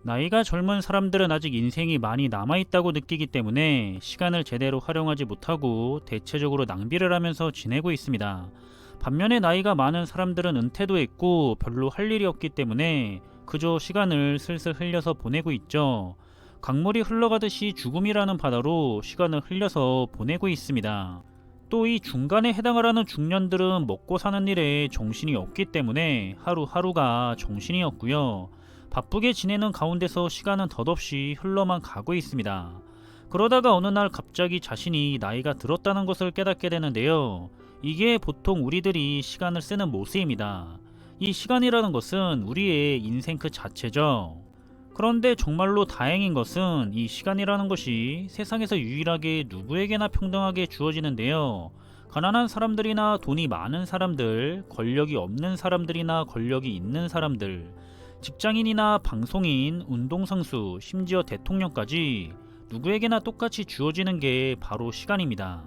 나이가 젊은 사람들은 아직 인생이 많이 남아있다고 느끼기 때문에 시간을 제대로 활용하지 못하고 대체적으로 낭비를 하면서 지내고 있습니다. 반면에 나이가 많은 사람들은 은퇴도 했고 별로 할 일이 없기 때문에 그저 시간을 슬슬 흘려서 보내고 있죠. 강물이 흘러가듯이 죽음이라는 바다로 시간을 흘려서 보내고 있습니다. 또 이 중간에 해당을 하는 중년들은 먹고 사는 일에 정신이 없기 때문에 하루하루가 정신이 없고요. 바쁘게 지내는 가운데서 시간은 덧없이 흘러만 가고 있습니다. 그러다가 어느 날 갑자기 자신이 나이가 들었다는 것을 깨닫게 되는데요. 이게 보통 우리들이 시간을 쓰는 모습입니다. 이 시간이라는 것은 우리의 인생 그 자체죠. 그런데 정말로 다행인 것은 이 시간이라는 것이 세상에서 유일하게 누구에게나 평등하게 주어지는데요. 가난한 사람들이나 돈이 많은 사람들, 권력이 없는 사람들이나 권력이 있는 사람들, 직장인이나 방송인, 운동선수, 심지어 대통령까지 누구에게나 똑같이 주어지는 게 바로 시간입니다.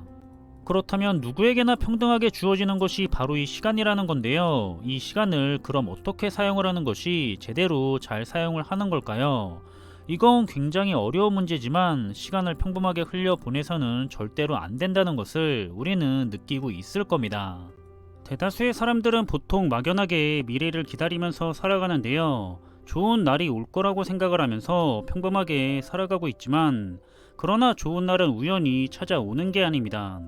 그렇다면 누구에게나 평등하게 주어지는 것이 바로 이 시간이라는 건데요. 이 시간을 그럼 어떻게 사용을 하는 것이 제대로 잘 사용을 하는 걸까요? 이건 굉장히 어려운 문제지만 시간을 평범하게 흘려보내서는 절대로 안 된다는 것을 우리는 느끼고 있을 겁니다. 대다수의 사람들은 보통 막연하게 미래를 기다리면서 살아가는데요. 좋은 날이 올 거라고 생각을 하면서 평범하게 살아가고 있지만 그러나 좋은 날은 우연히 찾아오는 게 아닙니다.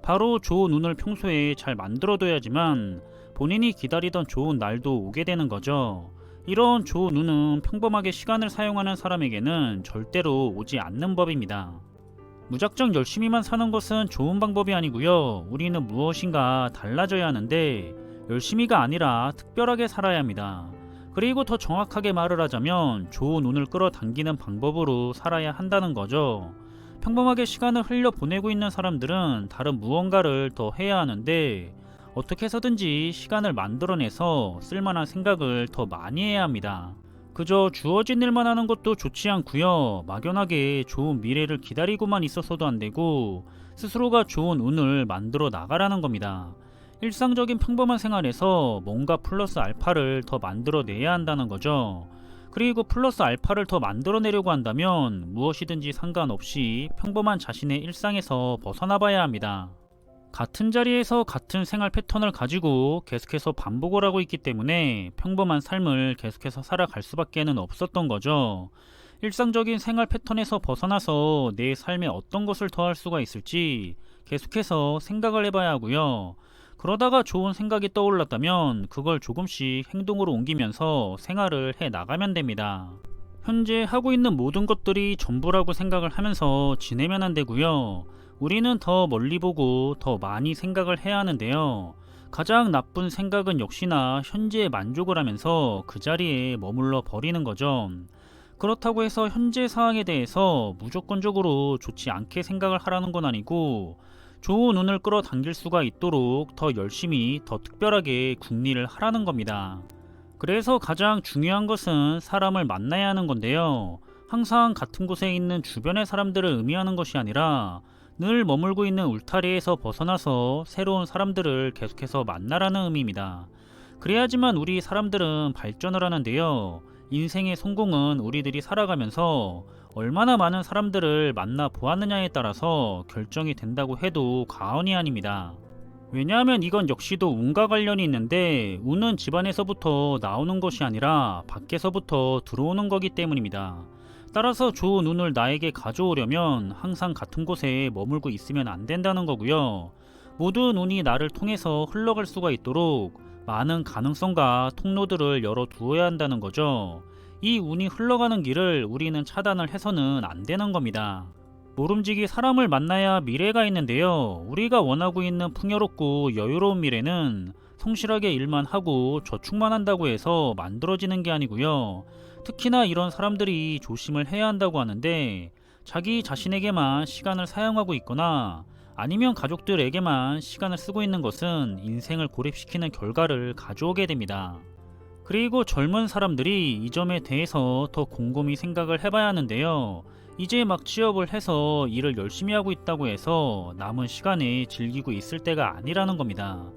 바로 좋은 운을 평소에 잘 만들어둬야지만 본인이 기다리던 좋은 날도 오게 되는 거죠. 이런 좋은 운은 평범하게 시간을 사용하는 사람에게는 절대로 오지 않는 법입니다. 무작정 열심히만 사는 것은 좋은 방법이 아니고요. 우리는 무엇인가 달라져야 하는데 열심히가 아니라 특별하게 살아야 합니다. 그리고 더 정확하게 말을 하자면 좋은 운을 끌어당기는 방법으로 살아야 한다는 거죠. 평범하게 시간을 흘려보내고 있는 사람들은 다른 무언가를 더 해야 하는데 어떻게 해서든지 시간을 만들어내서 쓸만한 생각을 더 많이 해야 합니다. 그저 주어진 일만 하는 것도 좋지 않고요. 막연하게 좋은 미래를 기다리고만 있어서도 안 되고 스스로가 좋은 운을 만들어 나가라는 겁니다. 일상적인 평범한 생활에서 뭔가 플러스 알파를 더 만들어내야 한다는 거죠. 그리고 플러스 알파를 더 만들어내려고 한다면 무엇이든지 상관없이 평범한 자신의 일상에서 벗어나 봐야 합니다. 같은 자리에서 같은 생활 패턴을 가지고 계속해서 반복을 하고 있기 때문에 평범한 삶을 계속해서 살아갈 수밖에는 없었던 거죠. 일상적인 생활 패턴에서 벗어나서 내 삶에 어떤 것을 더할 수가 있을지 계속해서 생각을 해봐야 하고요. 그러다가 좋은 생각이 떠올랐다면 그걸 조금씩 행동으로 옮기면서 생활을 해 나가면 됩니다. 현재 하고 있는 모든 것들이 전부라고 생각을 하면서 지내면 안 되고요. 우리는 더 멀리 보고 더 많이 생각을 해야 하는데요. 가장 나쁜 생각은 역시나 현재에 만족을 하면서 그 자리에 머물러 버리는 거죠. 그렇다고 해서 현재 상황에 대해서 무조건적으로 좋지 않게 생각을 하라는 건 아니고 좋은 운을 끌어당길 수가 있도록 더 열심히 더 특별하게 궁리를 하라는 겁니다. 그래서 가장 중요한 것은 사람을 만나야 하는 건데요. 항상 같은 곳에 있는 주변의 사람들을 의미하는 것이 아니라 늘 머물고 있는 울타리에서 벗어나서 새로운 사람들을 계속해서 만나라는 의미입니다. 그래야지만 우리 사람들은 발전을 하는데요. 인생의 성공은 우리들이 살아가면서 얼마나 많은 사람들을 만나 보았느냐에 따라서 결정이 된다고 해도 과언이 아닙니다. 왜냐하면 이건 역시도 운과 관련이 있는데 운은 집안에서부터 나오는 것이 아니라 밖에서부터 들어오는 거기 때문입니다. 따라서 좋은 운을 나에게 가져오려면 항상 같은 곳에 머물고 있으면 안 된다는 거고요. 모든 운이 나를 통해서 흘러갈 수가 있도록 많은 가능성과 통로들을 열어 두어야 한다는 거죠. 이 운이 흘러가는 길을 우리는 차단을 해서는 안 되는 겁니다. 모름지기 사람을 만나야 미래가 있는데요. 우리가 원하고 있는 풍요롭고 여유로운 미래는 성실하게 일만 하고 저축만 한다고 해서 만들어지는 게 아니고요. 특히나 이런 사람들이 조심을 해야 한다고 하는데 자기 자신에게만 시간을 사용하고 있거나 아니면 가족들에게만 시간을 쓰고 있는 것은 인생을 고립시키는 결과를 가져오게 됩니다. 그리고 젊은 사람들이 이 점에 대해서 더 곰곰이 생각을 해봐야 하는데요. 이제 막 취업을 해서 일을 열심히 하고 있다고 해서 남은 시간에 즐기고 있을 때가 아니라는 겁니다.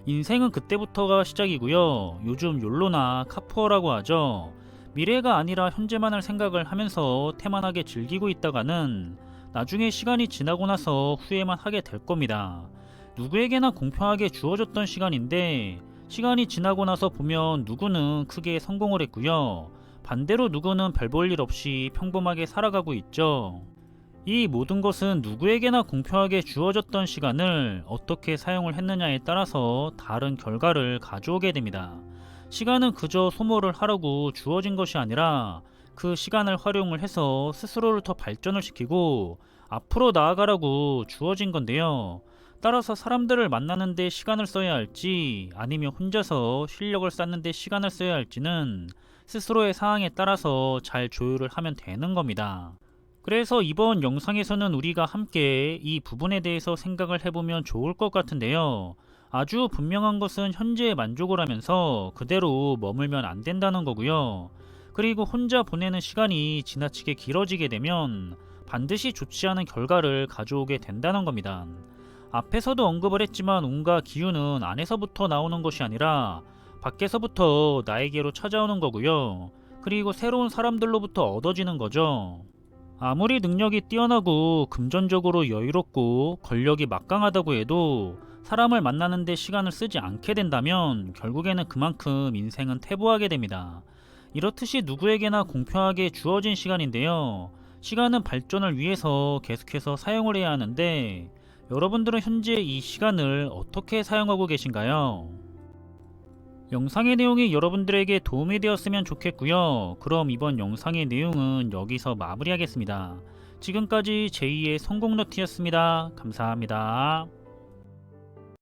인생은 그때부터가 시작이고요. 요즘 욜로나 카푸어라고 하죠. 미래가 아니라 현재만을 생각을 하면서 태만하게 즐기고 있다가는 나중에 시간이 지나고 나서 후회만 하게 될 겁니다. 누구에게나 공평하게 주어졌던 시간인데 시간이 지나고 나서 보면 누구는 크게 성공을 했고요. 반대로 누구는 별 볼 일 없이 평범하게 살아가고 있죠. 이 모든 것은 누구에게나 공평하게 주어졌던 시간을 어떻게 사용을 했느냐에 따라서 다른 결과를 가져오게 됩니다. 시간은 그저 소모를 하려고 주어진 것이 아니라 그 시간을 활용을 해서 스스로를 더 발전을 시키고 앞으로 나아가라고 주어진 건데요. 따라서 사람들을 만나는 데 시간을 써야 할지 아니면 혼자서 실력을 쌓는 데 시간을 써야 할지는 스스로의 상황에 따라서 잘 조율을 하면 되는 겁니다. 그래서 이번 영상에서는 우리가 함께 이 부분에 대해서 생각을 해보면 좋을 것 같은데요. 아주 분명한 것은 현재에 만족을 하면서 그대로 머물면 안 된다는 거고요. 그리고 혼자 보내는 시간이 지나치게 길어지게 되면 반드시 좋지 않은 결과를 가져오게 된다는 겁니다. 앞에서도 언급을 했지만 온갖 기운은 안에서부터 나오는 것이 아니라 밖에서부터 나에게로 찾아오는 거고요. 그리고 새로운 사람들로부터 얻어지는 거죠. 아무리 능력이 뛰어나고 금전적으로 여유롭고 권력이 막강하다고 해도 사람을 만나는 데 시간을 쓰지 않게 된다면 결국에는 그만큼 인생은 퇴보하게 됩니다. 이렇듯이 누구에게나 공평하게 주어진 시간인데요. 시간은 발전을 위해서 계속해서 사용을 해야 하는데 여러분들은 현재 이 시간을 어떻게 사용하고 계신가요? 영상의 내용이 여러분들에게 도움이 되었으면 좋겠고요. 그럼 이번 영상의 내용은 여기서 마무리하겠습니다. 지금까지 제2의 성공노트였습니다. 감사합니다.